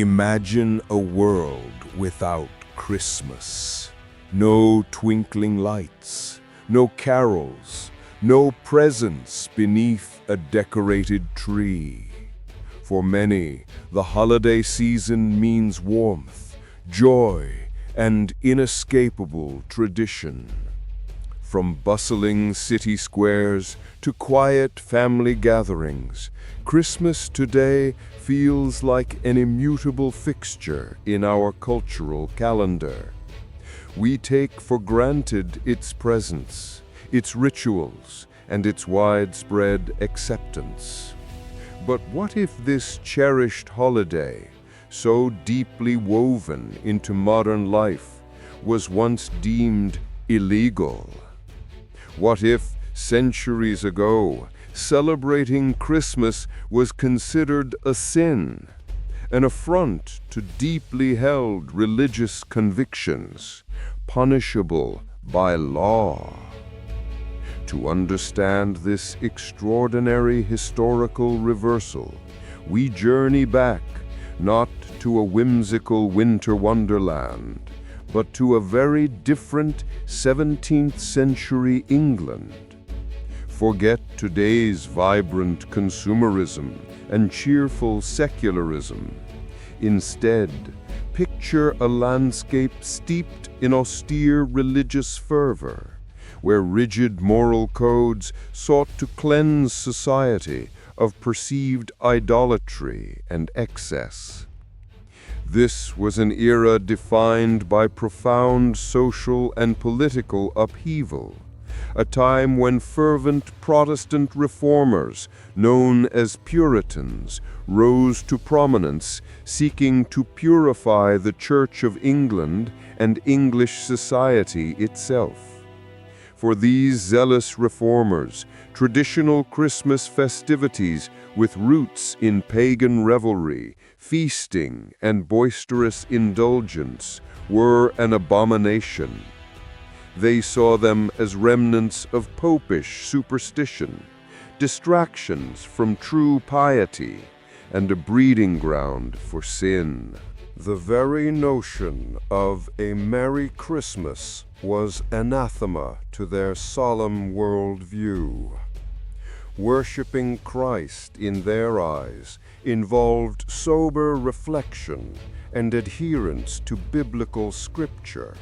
Imagine a world without Christmas. No twinkling lights, no carols, no presents beneath a decorated tree. For many, the holiday season means warmth, joy, and inescapable tradition. From bustling city squares to quiet family gatherings, Christmas today feels like an immutable fixture in our cultural calendar. We take for granted its presence, its rituals, and its widespread acceptance. But what if this cherished holiday, so deeply woven into modern life, was once deemed illegal? What if, centuries ago, celebrating Christmas was considered a sin, an affront to deeply held religious convictions, punishable by law? To understand this extraordinary historical reversal, we journey back, not to a whimsical winter wonderland, but to a very different 17th century England. Forget today's vibrant consumerism and cheerful secularism. Instead, picture a landscape steeped in austere religious fervor, where rigid moral codes sought to cleanse society of perceived idolatry and excess. This was an era defined by profound social and political upheaval, a time when fervent Protestant reformers, known as Puritans, rose to prominence, seeking to purify the Church of England and English society itself. For these zealous reformers, traditional Christmas festivities with roots in pagan revelry, feasting, and boisterous indulgence were an abomination. They saw them as remnants of popish superstition, distractions from true piety, and a breeding ground for sin. The very notion of a Merry Christmas was anathema to their solemn worldview. Worshipping Christ in their eyes involved sober reflection and adherence to biblical scripture,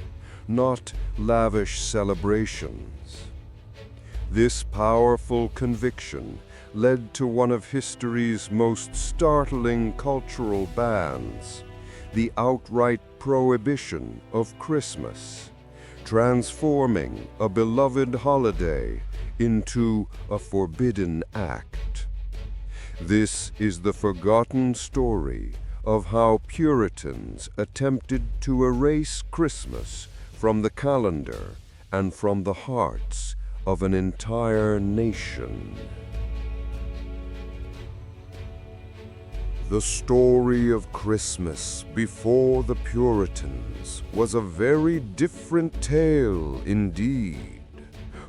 not lavish celebrations. This powerful conviction led to one of history's most startling cultural bans, the outright prohibition of Christmas, transforming a beloved holiday into a forbidden act. This is the forgotten story of how Puritans attempted to erase Christmas from the calendar and from the hearts of an entire nation. The story of Christmas before the Puritans was a very different tale indeed.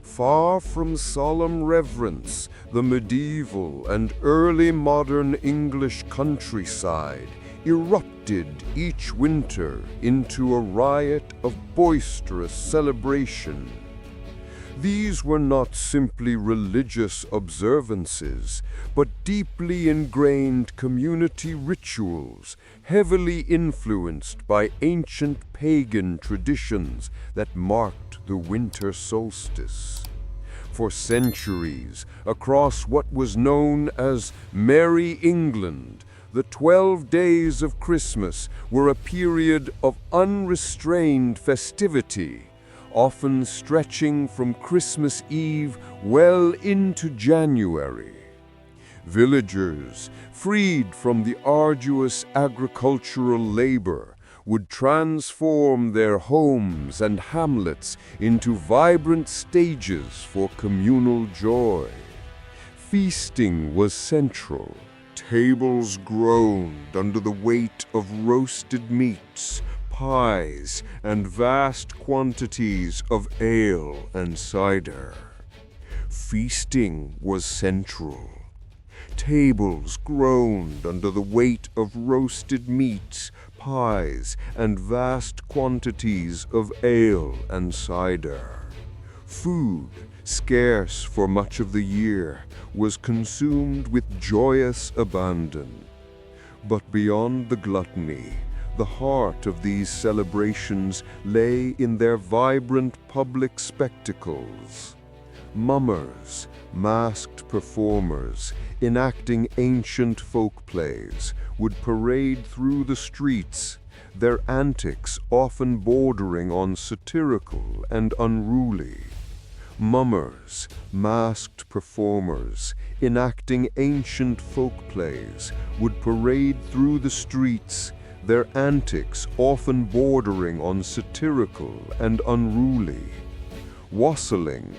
Far from solemn reverence, the medieval and early modern English countryside erupted each winter into a riot of boisterous celebration. These were not simply religious observances, but deeply ingrained community rituals, heavily influenced by ancient pagan traditions that marked the winter solstice. For centuries, across what was known as Merry England, the 12 days of Christmas were a period of unrestrained festivity, often stretching from Christmas Eve well into January. Villagers, freed from the arduous agricultural labor, would transform their homes and hamlets into vibrant stages for communal joy. Feasting was central. Tables groaned under the weight of roasted meats, pies, and vast quantities of ale and cider. Feasting was central. Tables groaned under the weight of roasted meats, pies, and vast quantities of ale and cider. Food, scarce for much of the year, was consumed with joyous abandon. But beyond the gluttony, the heart of these celebrations lay in their vibrant public spectacles. Mummers, masked performers, enacting ancient folk plays, would parade through the streets, their antics often bordering on satirical and unruly. Mummers, masked performers, enacting ancient folk plays, would parade through the streets, their antics often bordering on satirical and unruly. Wassailing,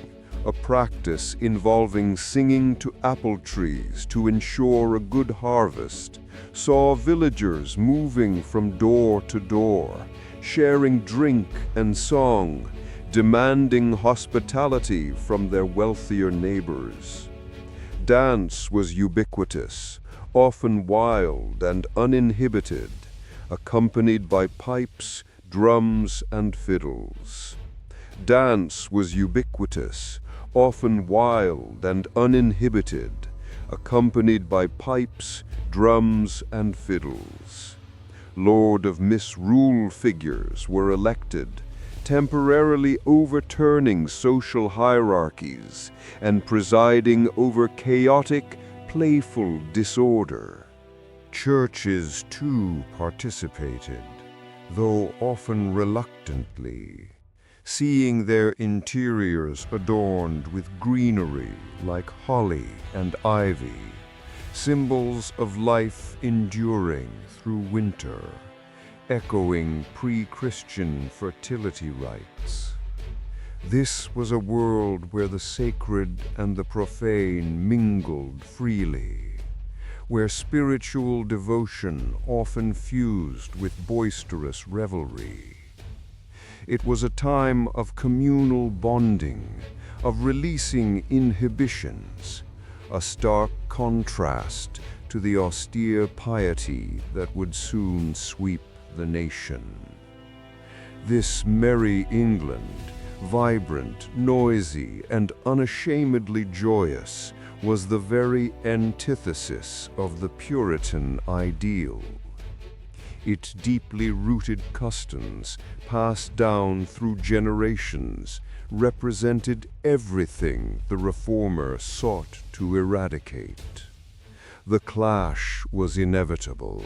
a practice involving singing to apple trees to ensure a good harvest, saw villagers moving from door to door, sharing drink and song, demanding hospitality from their wealthier neighbors. Dance was ubiquitous, often wild and uninhibited, accompanied by pipes, drums, and fiddles. Dance was ubiquitous, often wild and uninhibited, accompanied by pipes, drums, and fiddles. Lord of Misrule figures were elected, temporarily overturning social hierarchies and presiding over chaotic, playful disorder. Churches, too, participated, though often reluctantly, seeing their interiors adorned with greenery like holly and ivy, symbols of life enduring through winter, echoing pre-Christian fertility rites. This was a world where the sacred and the profane mingled freely, where spiritual devotion often fused with boisterous revelry. It was a time of communal bonding, of releasing inhibitions, a stark contrast to the austere piety that would soon sweep the nation. This merry England, vibrant, noisy, and unashamedly joyous, was the very antithesis of the Puritan ideal. Its deeply rooted customs, passed down through generations, represented everything the reformer sought to eradicate. The clash was inevitable,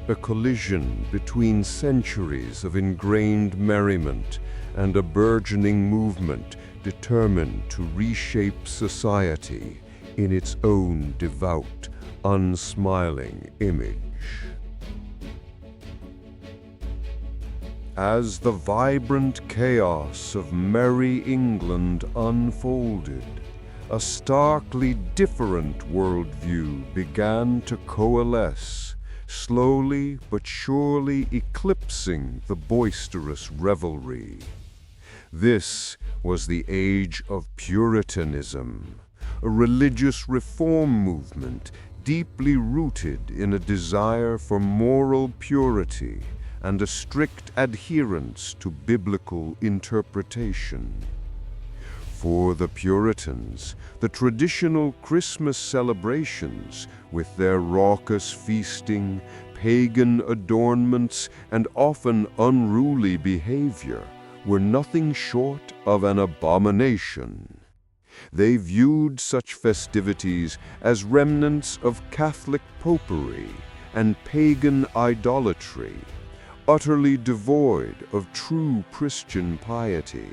a collision between centuries of ingrained merriment and a burgeoning movement determined to reshape society in its own devout, unsmiling image. As the vibrant chaos of merry England unfolded, a starkly different worldview began to coalesce, slowly but surely eclipsing the boisterous revelry. This was the age of Puritanism, a religious reform movement deeply rooted in a desire for moral purity and a strict adherence to biblical interpretation. For the Puritans, the traditional Christmas celebrations, with their raucous feasting, pagan adornments, and often unruly behavior, were nothing short of an abomination. They viewed such festivities as remnants of Catholic popery and pagan idolatry, utterly devoid of true Christian piety.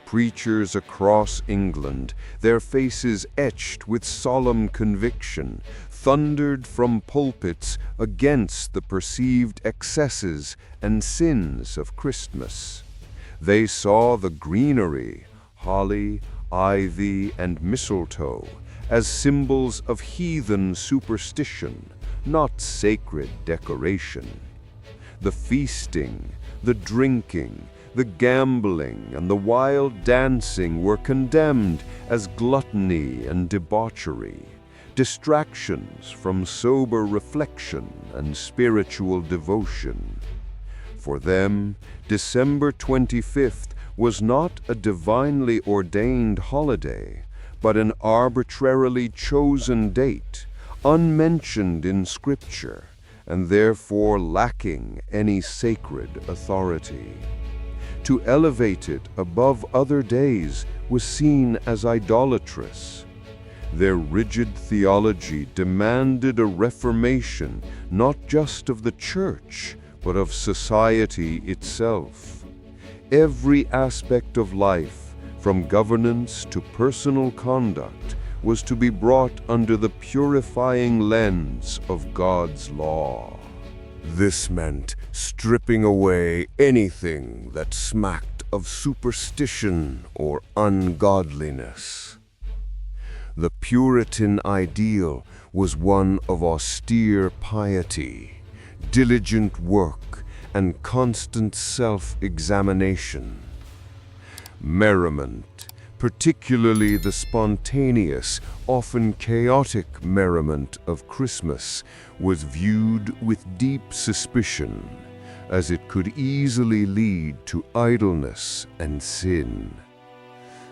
Preachers across England, their faces etched with solemn conviction, thundered from pulpits against the perceived excesses and sins of Christmas. They saw the greenery, holly, ivy, and mistletoe as symbols of heathen superstition, not sacred decoration. The feasting, the drinking, the gambling, and the wild dancing were condemned as gluttony and debauchery, distractions from sober reflection and spiritual devotion. For them, December 25th was not a divinely ordained holiday, but an arbitrarily chosen date, unmentioned in Scripture, and therefore lacking any sacred authority. To elevate it above other days was seen as idolatrous. Their rigid theology demanded a reformation not just of the Church, but of society itself. Every aspect of life, from governance to personal conduct, was to be brought under the purifying lens of God's law. This meant stripping away anything that smacked of superstition or ungodliness. The Puritan ideal was one of austere piety, diligent work, and constant self-examination. Merriment, particularly the spontaneous, often chaotic merriment of Christmas, was viewed with deep suspicion, as it could easily lead to idleness and sin.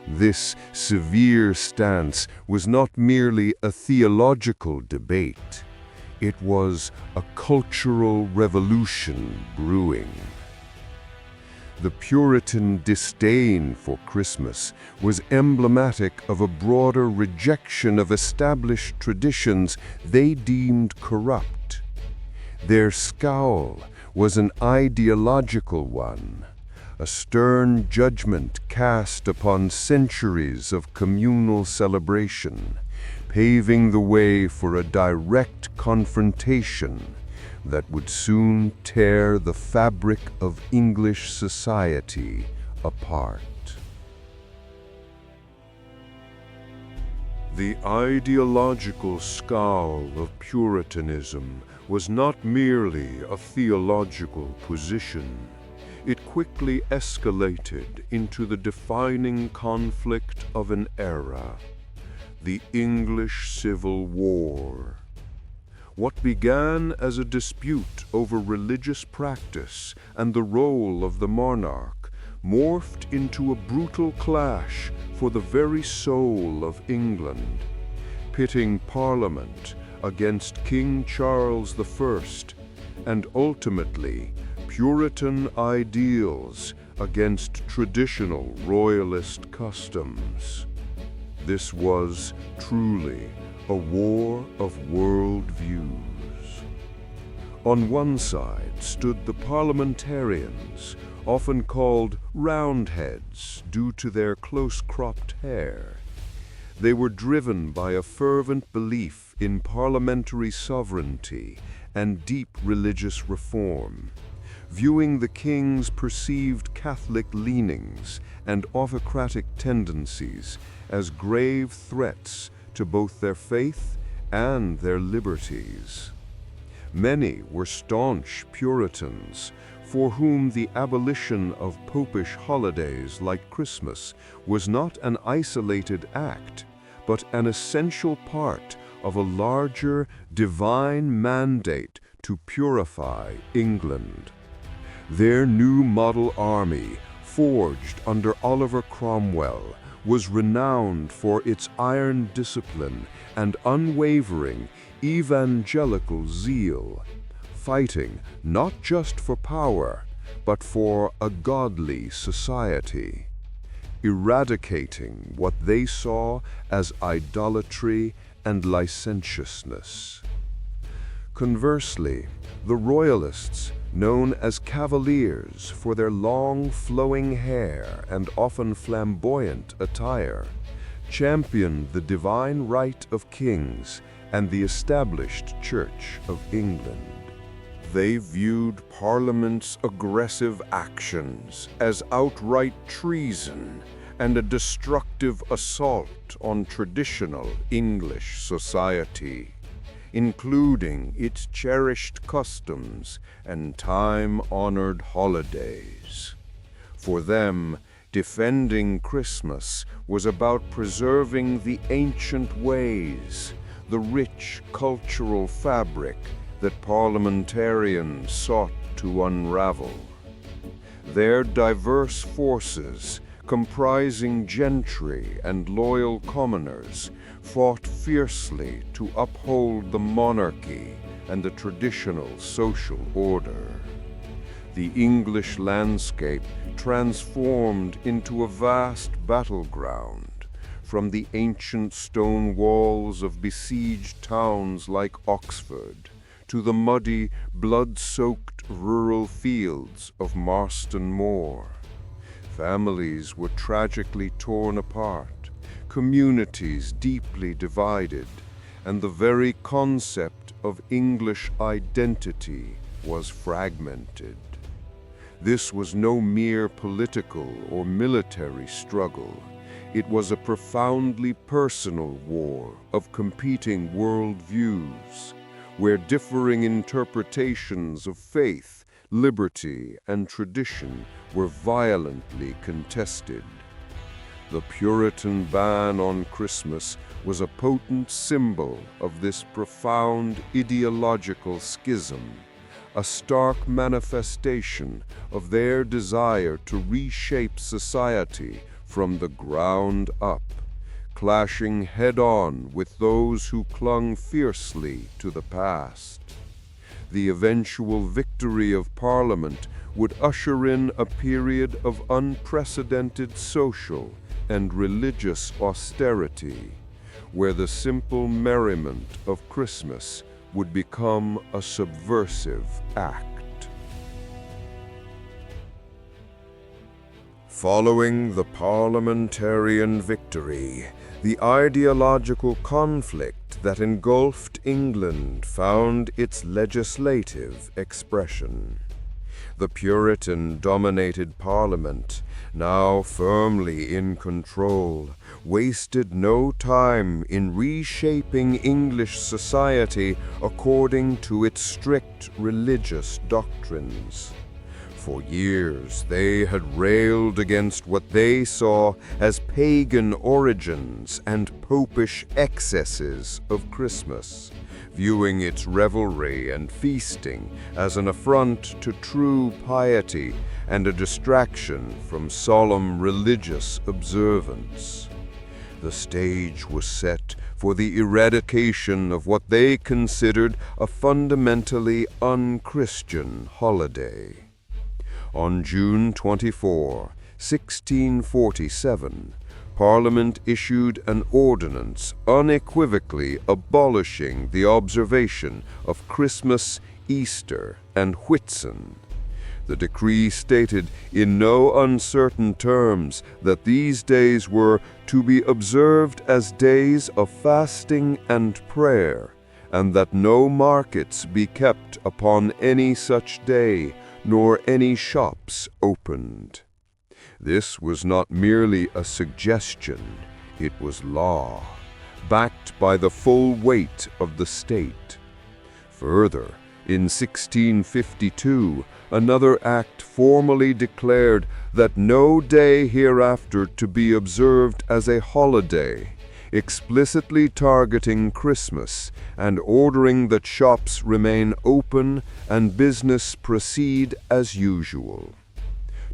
This severe stance was not merely a theological debate. It was a cultural revolution brewing. The Puritan disdain for Christmas was emblematic of a broader rejection of established traditions they deemed corrupt. Their scowl was an ideological one, a stern judgment cast upon centuries of communal celebration, paving the way for a direct confrontation that would soon tear the fabric of English society apart. The ideological scowl of Puritanism was not merely a theological position. It quickly escalated into the defining conflict of an era, the English Civil War. What began as a dispute over religious practice and the role of the monarch morphed into a brutal clash for the very soul of England, pitting Parliament against King Charles I and ultimately Puritan ideals against traditional royalist customs. This was truly a war of worldviews. On one side stood the parliamentarians, often called Roundheads due to their close-cropped hair. They were driven by a fervent belief in parliamentary sovereignty and deep religious reform, viewing the king's perceived Catholic leanings and autocratic tendencies as grave threats to both their faith and their liberties. Many were staunch Puritans, for whom the abolition of popish holidays like Christmas was not an isolated act, but an essential part of a larger divine mandate to purify England. Their new model army, forged under Oliver Cromwell, was renowned for its iron discipline and unwavering evangelical zeal, fighting not just for power, but for a godly society, eradicating what they saw as idolatry and licentiousness. Conversely, the Royalists, known as Cavaliers for their long flowing hair and often flamboyant attire, championed the divine right of kings and the established Church of England. They viewed Parliament's aggressive actions as outright treason and a destructive assault on traditional English society, including its cherished customs and time-honored holidays. For them, defending Christmas was about preserving the ancient ways, the rich cultural fabric that parliamentarians sought to unravel. Their diverse forces, comprising gentry and loyal commoners, fought fiercely to uphold the monarchy and the traditional social order. The English landscape transformed into a vast battleground, from the ancient stone walls of besieged towns like Oxford to the muddy, blood-soaked rural fields of Marston Moor. Families were tragically torn apart, communities deeply divided, and the very concept of English identity was fragmented. This was no mere political or military struggle. It was a profoundly personal war of competing worldviews, where differing interpretations of faith, liberty, and tradition were violently contested. The Puritan ban on Christmas was a potent symbol of this profound ideological schism, a stark manifestation of their desire to reshape society from the ground up, clashing head-on with those who clung fiercely to the past. The eventual victory of Parliament would usher in a period of unprecedented social and religious austerity, where the simple merriment of Christmas would become a subversive act. Following the parliamentarian victory, the ideological conflict that engulfed England found its legislative expression. The Puritan-dominated Parliament, now firmly in control, wasted no time in reshaping English society according to its strict religious doctrines. For years, they had railed against what they saw as pagan origins and popish excesses of Christmas, viewing its revelry and feasting as an affront to true piety and a distraction from solemn religious observance. The stage was set for the eradication of what they considered a fundamentally un-Christian holiday. On June 24, 1647, Parliament issued an ordinance unequivocally abolishing the observation of Christmas, Easter, and Whitsun. The decree stated in no uncertain terms that these days were to be observed as days of fasting and prayer, and that no markets be kept upon any such day, nor any shops opened. This was not merely a suggestion, it was law, backed by the full weight of the state. Further, in 1652, another act formally declared that no day hereafter to be observed as a holiday, explicitly targeting Christmas and ordering that shops remain open and business proceed as usual.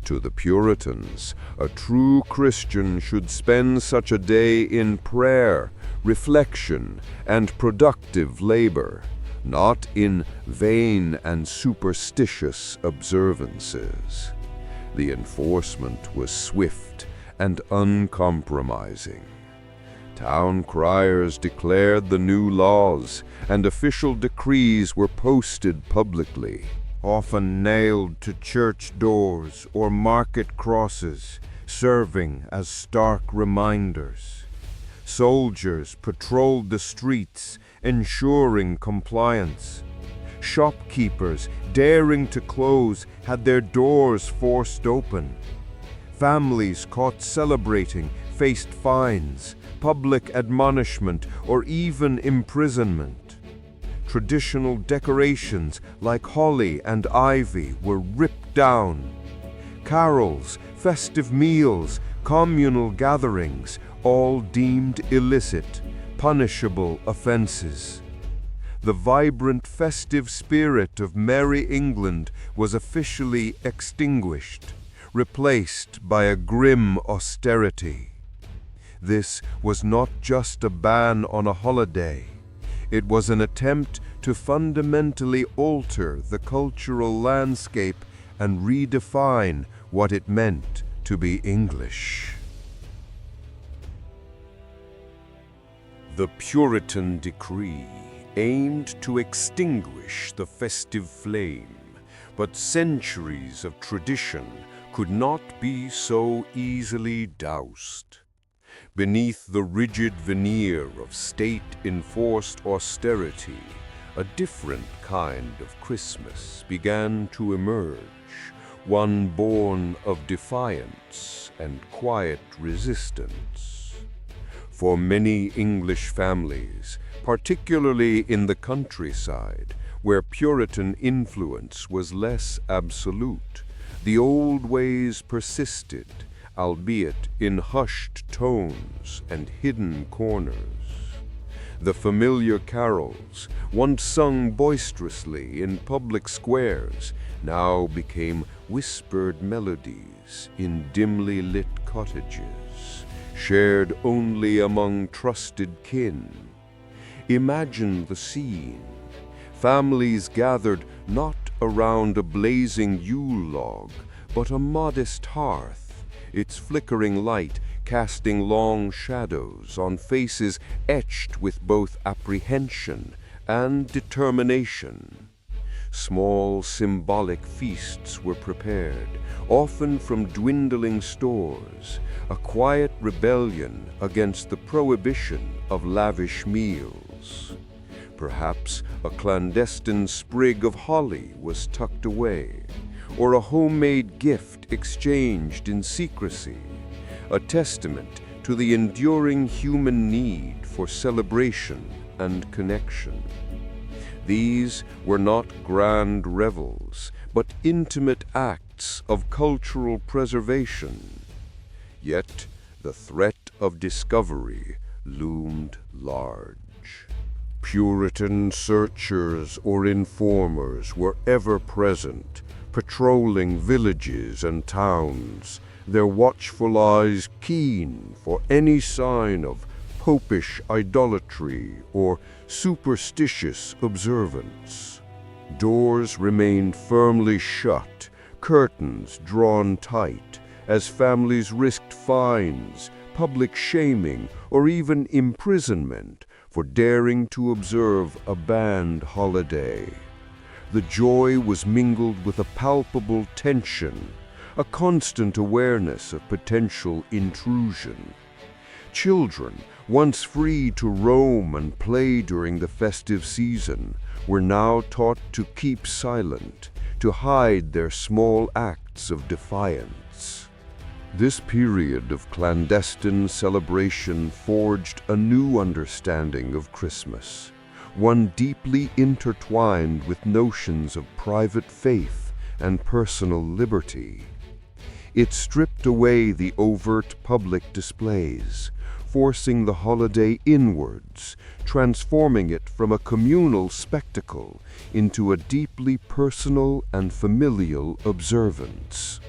To the Puritans, a true Christian should spend such a day in prayer, reflection, and productive labor, not in vain and superstitious observances. The enforcement was swift and uncompromising. Town criers declared the new laws, and official decrees were posted publicly, often nailed to church doors or market crosses, serving as stark reminders. Soldiers patrolled the streets, ensuring compliance. Shopkeepers, daring to close, had their doors forced open. Families caught celebrating faced fines, public admonishment, or even imprisonment. Traditional decorations like holly and ivy were ripped down. Carols, festive meals, communal gatherings, all deemed illicit, punishable offenses. The vibrant festive spirit of Merry England was officially extinguished, replaced by a grim austerity. This was not just a ban on a holiday. It was an attempt to fundamentally alter the cultural landscape and redefine what it meant to be English. The Puritan decree aimed to extinguish the festive flame, but centuries of tradition could not be so easily doused. Beneath the rigid veneer of state-enforced austerity, a different kind of Christmas began to emerge, one born of defiance and quiet resistance. For many English families, particularly in the countryside, where Puritan influence was less absolute, the old ways persisted, albeit in hushed tones and hidden corners. The familiar carols, once sung boisterously in public squares, now became whispered melodies in dimly lit cottages, shared only among trusted kin. Imagine the scene. Families gathered not around a blazing Yule log, but a modest hearth, its flickering light casting long shadows on faces etched with both apprehension and determination. Small symbolic feasts were prepared, often from dwindling stores, a quiet rebellion against the prohibition of lavish meals. Perhaps a clandestine sprig of holly was tucked away, or a homemade gift exchanged in secrecy, a testament to the enduring human need for celebration and connection. These were not grand revels, but intimate acts of cultural preservation. Yet the threat of discovery loomed large. Puritan searchers or informers were ever present, patrolling villages and towns, their watchful eyes keen for any sign of popish idolatry or superstitious observance. Doors remained firmly shut, curtains drawn tight, as families risked fines, public shaming, or even imprisonment for daring to observe a banned holiday. The joy was mingled with a palpable tension, a constant awareness of potential intrusion. Children, once free to roam and play during the festive season, were now taught to keep silent, to hide their small acts of defiance. This period of clandestine celebration forged a new understanding of Christmas, one deeply intertwined with notions of private faith and personal liberty. It stripped away the overt public displays, forcing the holiday inwards, transforming it from a communal spectacle into a deeply personal and familial observance,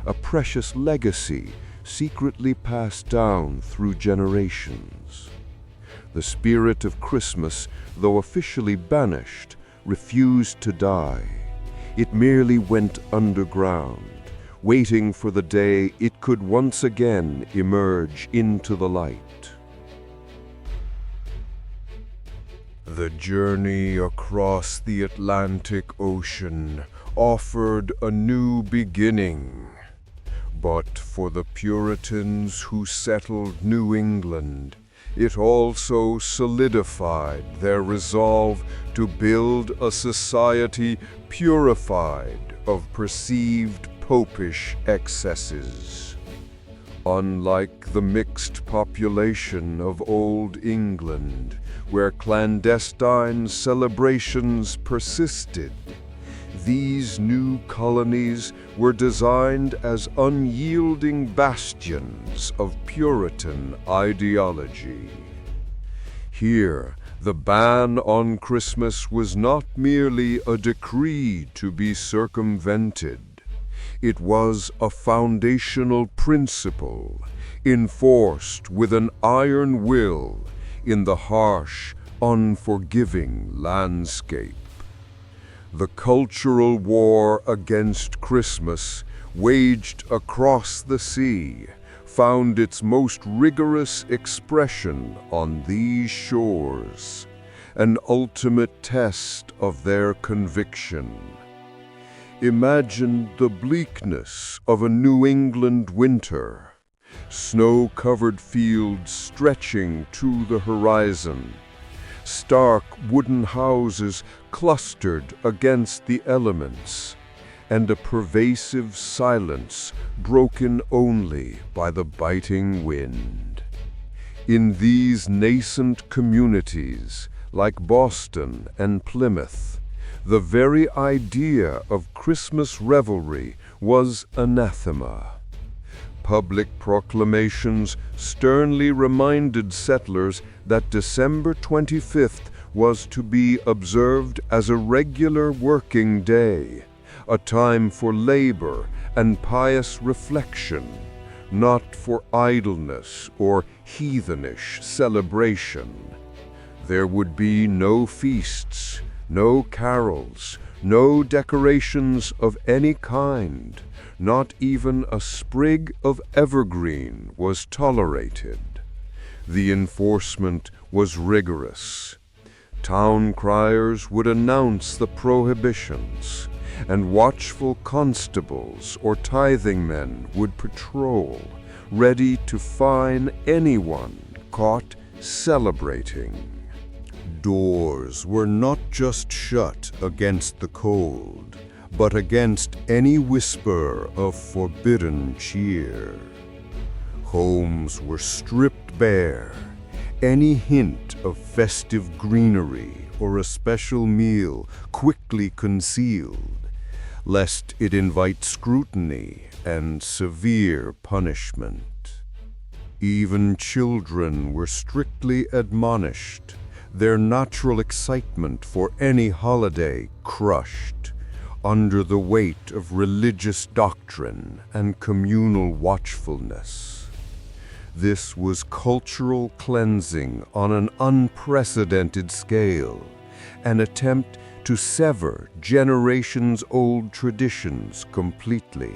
a precious legacy secretly passed down through generations. The spirit of Christmas, though officially banished, refused to die. It merely went underground, waiting for the day it could once again emerge into the light. The journey across the Atlantic Ocean offered a new beginning. But for the Puritans who settled New England, it also solidified their resolve to build a society purified of perceived popish excesses. Unlike the mixed population of Old England, where clandestine celebrations persisted, these new colonies were designed as unyielding bastions of Puritan ideology. Here, the ban on Christmas was not merely a decree to be circumvented. It was a foundational principle, enforced with an iron will in the harsh, unforgiving landscape. The cultural war against Christmas, waged across the sea, found its most rigorous expression on these shores, an ultimate test of their conviction. Imagine the bleakness of a New England winter, snow-covered fields stretching to the horizon, stark wooden houses clustered against the elements, and a pervasive silence broken only by the biting wind. In these nascent communities, like Boston and Plymouth, the very idea of Christmas revelry was anathema. Public proclamations sternly reminded settlers that December 25th was to be observed as a regular working day, a time for labor and pious reflection, not for idleness or heathenish celebration. There would be no feasts, no carols, no decorations of any kind. Not even a sprig of evergreen was tolerated. The enforcement was rigorous. Town criers would announce the prohibitions, and watchful constables or tithing men would patrol, ready to fine anyone caught celebrating. Doors were not just shut against the cold, but against any whisper of forbidden cheer. Homes were stripped bare, any hint of festive greenery or a special meal quickly concealed, lest it invite scrutiny and severe punishment. Even children were strictly admonished, their natural excitement for any holiday crushed under the weight of religious doctrine and communal watchfulness. This was cultural cleansing on an unprecedented scale, an attempt to sever generations-old traditions completely.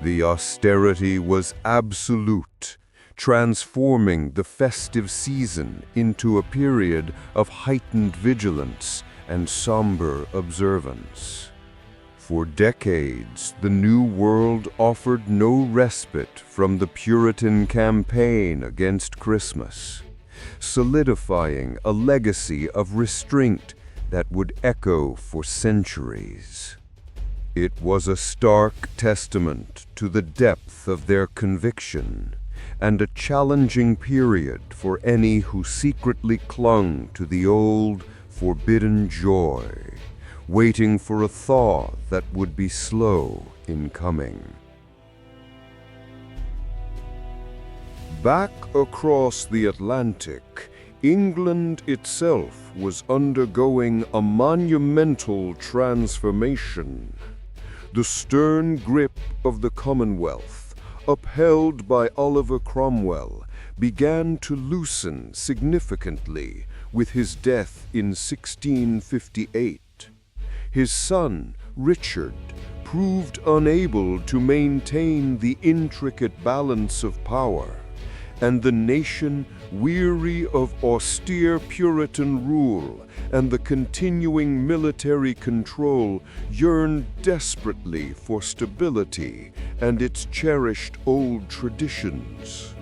The austerity was absolute, transforming the festive season into a period of heightened vigilance and somber observance. For decades, the New World offered no respite from the Puritan campaign against Christmas, solidifying a legacy of restraint that would echo for centuries. It was a stark testament to the depth of their conviction, and a challenging period for any who secretly clung to the old, forbidden joy, waiting for a thaw that would be slow in coming. Back across the Atlantic, England itself was undergoing a monumental transformation. The stern grip of the Commonwealth, upheld by Oliver Cromwell, began to loosen significantly with his death in 1658. His son, Richard, proved unable to maintain the intricate balance of power, and the nation, weary of austere Puritan rule and the continuing military control, yearned desperately for stability and its cherished old traditions.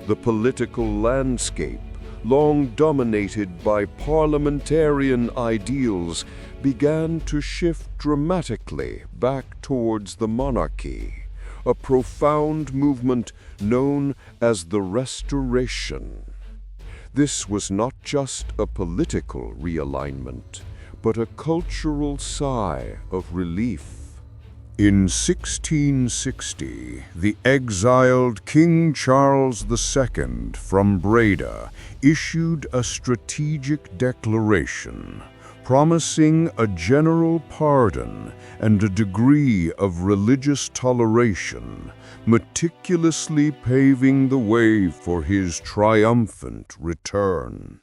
The political landscape, long dominated by parliamentarian ideals, began to shift dramatically back towards the monarchy, a profound movement known as the Restoration. This was not just a political realignment, but a cultural sigh of relief. In 1660, the exiled King Charles II from Breda issued a strategic declaration promising a general pardon and a degree of religious toleration, meticulously paving the way for his triumphant return.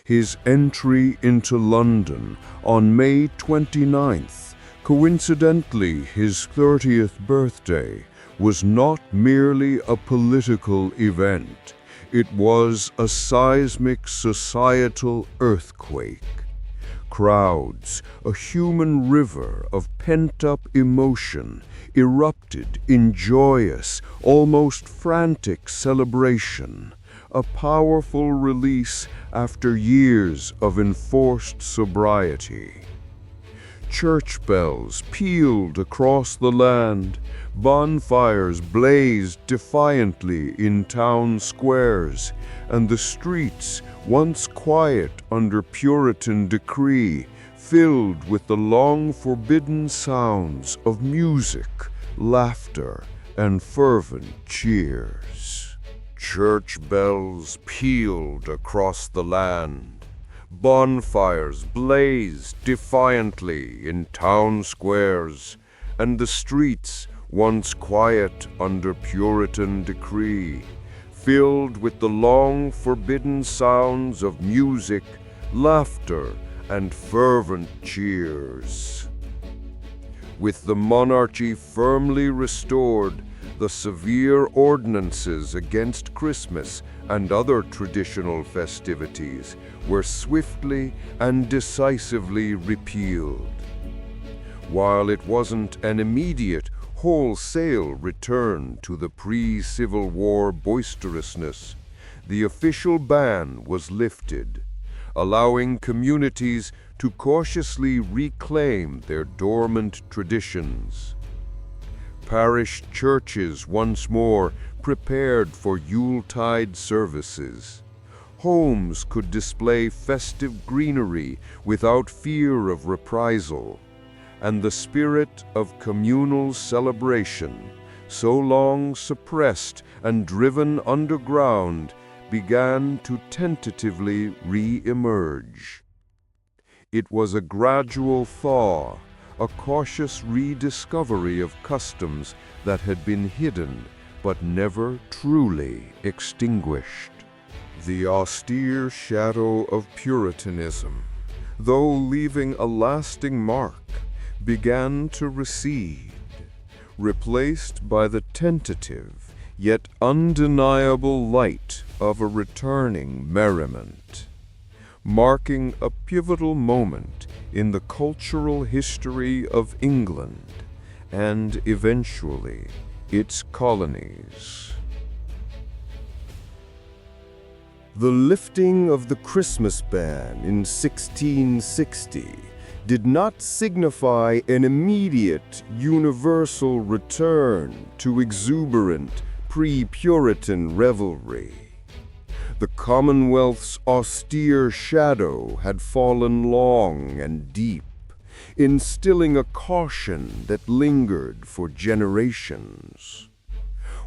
His entry into London on May 29th, coincidentally his 30th birthday, was not merely a political event. It was a seismic societal earthquake. Crowds, a human river of pent-up emotion, erupted in joyous, almost frantic celebration, a powerful release after years of enforced sobriety. Church bells pealed across the land, bonfires blazed defiantly in town squares, and the streets, once quiet under Puritan decree, filled with the long-forbidden sounds of music, laughter, and fervent cheers. Church bells pealed across the land. Bonfires blazed defiantly in town squares, and the streets, once quiet under Puritan decree, filled with the long-forbidden sounds of music, laughter, and fervent cheers. With the monarchy firmly restored, the severe ordinances against Christmas and other traditional festivities were swiftly and decisively repealed. While it wasn't an immediate, wholesale return to the pre-Civil War boisterousness, the official ban was lifted, allowing communities to cautiously reclaim their dormant traditions. Parish churches once more prepared for Yuletide services. Homes could display festive greenery without fear of reprisal, and the spirit of communal celebration, so long suppressed and driven underground, began to tentatively re-emerge. It was a gradual thaw, a cautious rediscovery of customs that had been hidden but never truly extinguished. The austere shadow of Puritanism, though leaving a lasting mark, began to recede, replaced by the tentative yet undeniable light of a returning merriment, marking a pivotal moment in the cultural history of England and, eventually, its colonies. The lifting of the Christmas ban in 1660 did not signify an immediate, universal return to exuberant, pre-Puritan revelry. The Commonwealth's austere shadow had fallen long and deep, instilling a caution that lingered for generations.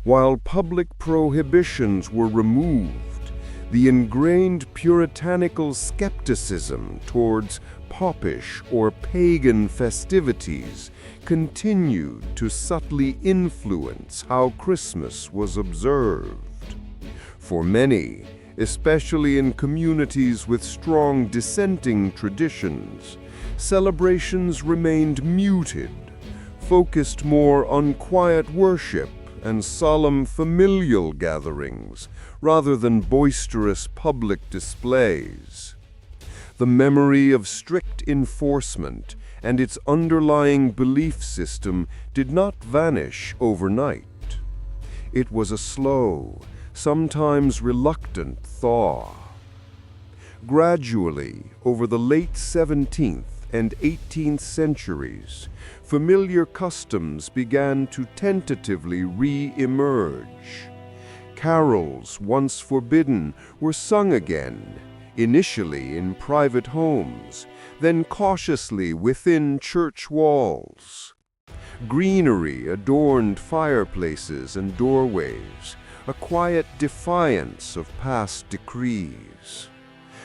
While public prohibitions were removed, the ingrained puritanical skepticism towards popish or pagan festivities continued to subtly influence how Christmas was observed. For many, especially in communities with strong dissenting traditions, celebrations remained muted, focused more on quiet worship and solemn familial gatherings rather than boisterous public displays. The memory of strict enforcement and its underlying belief system did not vanish overnight. It was a slow, sometimes reluctant thaw. Gradually, over the late 17th and 18th centuries, familiar customs began to tentatively re-emerge. Carols, once forbidden, were sung again, initially in private homes, then cautiously within church walls. Greenery adorned fireplaces and doorways, a quiet defiance of past decrees.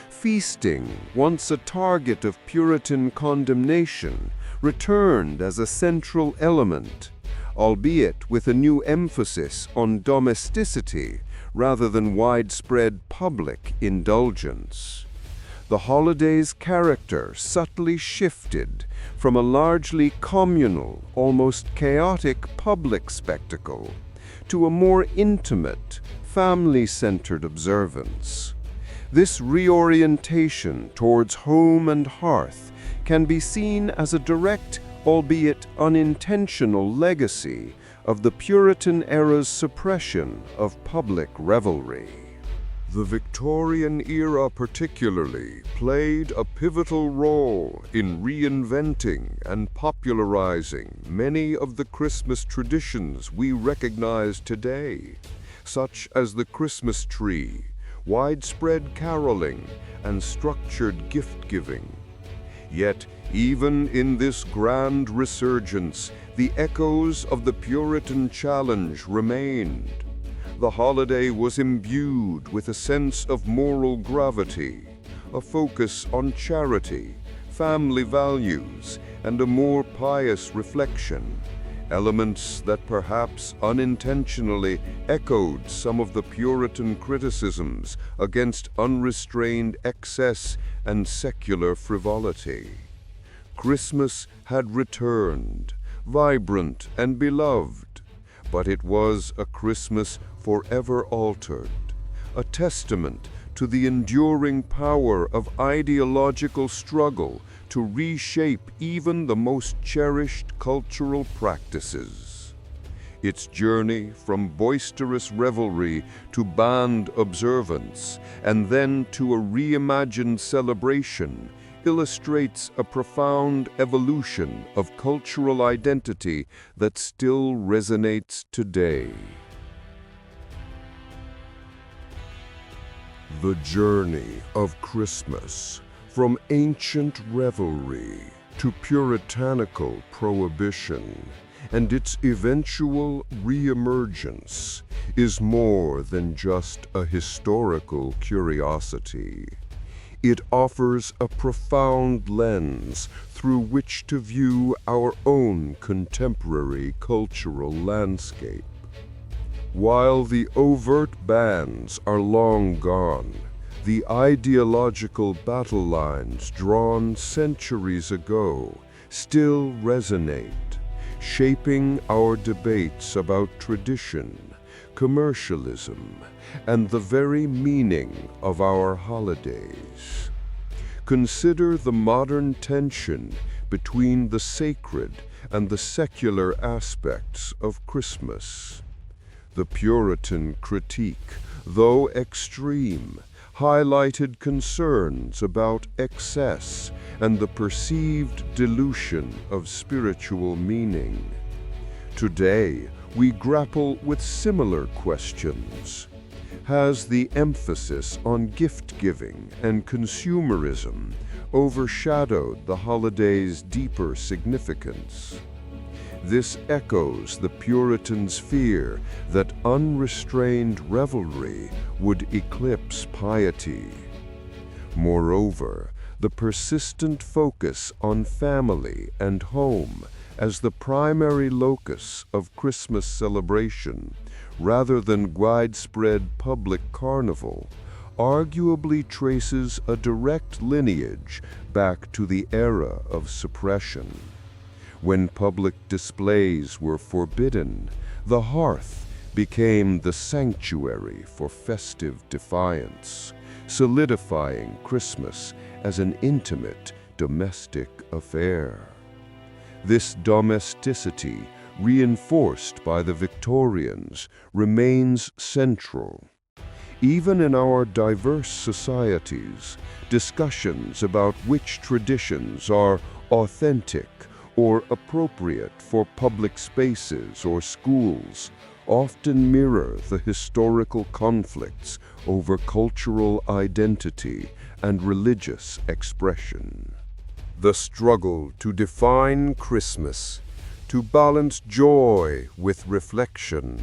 Feasting, once a target of Puritan condemnation, returned as a central element, albeit with a new emphasis on domesticity rather than widespread public indulgence. The holiday's character subtly shifted from a largely communal, almost chaotic public spectacle to a more intimate, family-centered observance. This reorientation towards home and hearth can be seen as a direct, albeit unintentional, legacy of the Puritan era's suppression of public revelry. The Victorian era particularly played a pivotal role in reinventing and popularizing many of the Christmas traditions we recognize today, such as the Christmas tree, widespread caroling, and structured gift-giving. Yet, even in this grand resurgence, the echoes of the Puritan challenge remained. The holiday was imbued with a sense of moral gravity, a focus on charity, family values, and a more pious reflection, elements that perhaps unintentionally echoed some of the Puritan criticisms against unrestrained excess and secular frivolity. Christmas had returned, vibrant and beloved, but it was a Christmas forever altered, a testament to the enduring power of ideological struggle to reshape even the most cherished cultural practices. Its journey from boisterous revelry to banned observance, and then to a reimagined celebration, illustrates a profound evolution of cultural identity that still resonates today. The journey of Christmas, from ancient revelry to puritanical prohibition, and its eventual re-emergence, is more than just a historical curiosity. It offers a profound lens through which to view our own contemporary cultural landscape. While the overt bans are long gone, the ideological battle lines drawn centuries ago still resonate, shaping our debates about tradition, commercialism, and the very meaning of our holidays. Consider the modern tension between the sacred and the secular aspects of Christmas. The Puritan critique, though extreme, highlighted concerns about excess and the perceived dilution of spiritual meaning. Today, we grapple with similar questions. Has the emphasis on gift-giving and consumerism overshadowed the holiday's deeper significance? This echoes the Puritans' fear that unrestrained revelry would eclipse piety. Moreover, the persistent focus on family and home as the primary locus of Christmas celebration, rather than widespread public carnival, arguably traces a direct lineage back to the era of suppression. When public displays were forbidden, the hearth became the sanctuary for festive defiance, solidifying Christmas as an intimate domestic affair. This domesticity, reinforced by the Victorians, remains central. Even in our diverse societies, discussions about which traditions are authentic or appropriate for public spaces or schools often mirror the historical conflicts over cultural identity and religious expression. The struggle to define Christmas, to balance joy with reflection,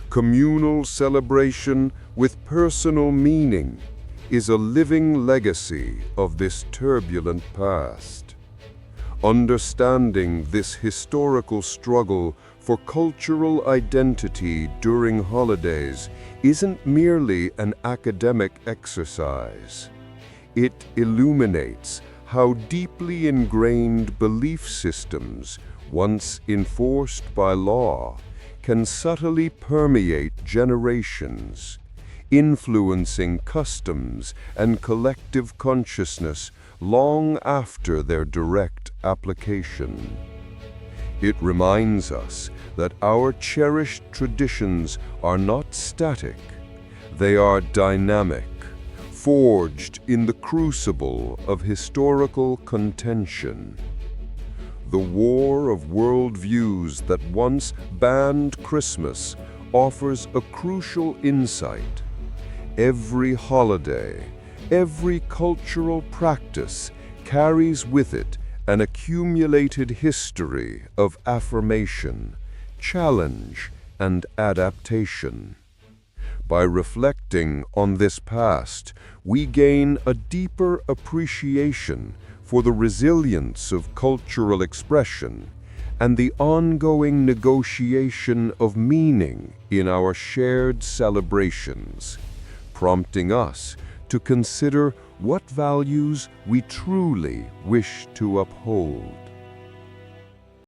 communal celebration with personal meaning, is a living legacy of this turbulent past. Understanding this historical struggle for cultural identity during holidays isn't merely an academic exercise. It illuminates how deeply ingrained belief systems, once enforced by law, can subtly permeate generations, influencing customs and collective consciousness long after their direct application. It reminds us that our cherished traditions are not static. They are dynamic, forged in the crucible of historical contention. The war of worldviews that once banned Christmas offers a crucial insight. Every holiday, every cultural practice carries with it an accumulated history of affirmation, challenge, and adaptation. By reflecting on this past, we gain a deeper appreciation for the resilience of cultural expression and the ongoing negotiation of meaning in our shared celebrations, prompting us to consider what values we truly wish to uphold.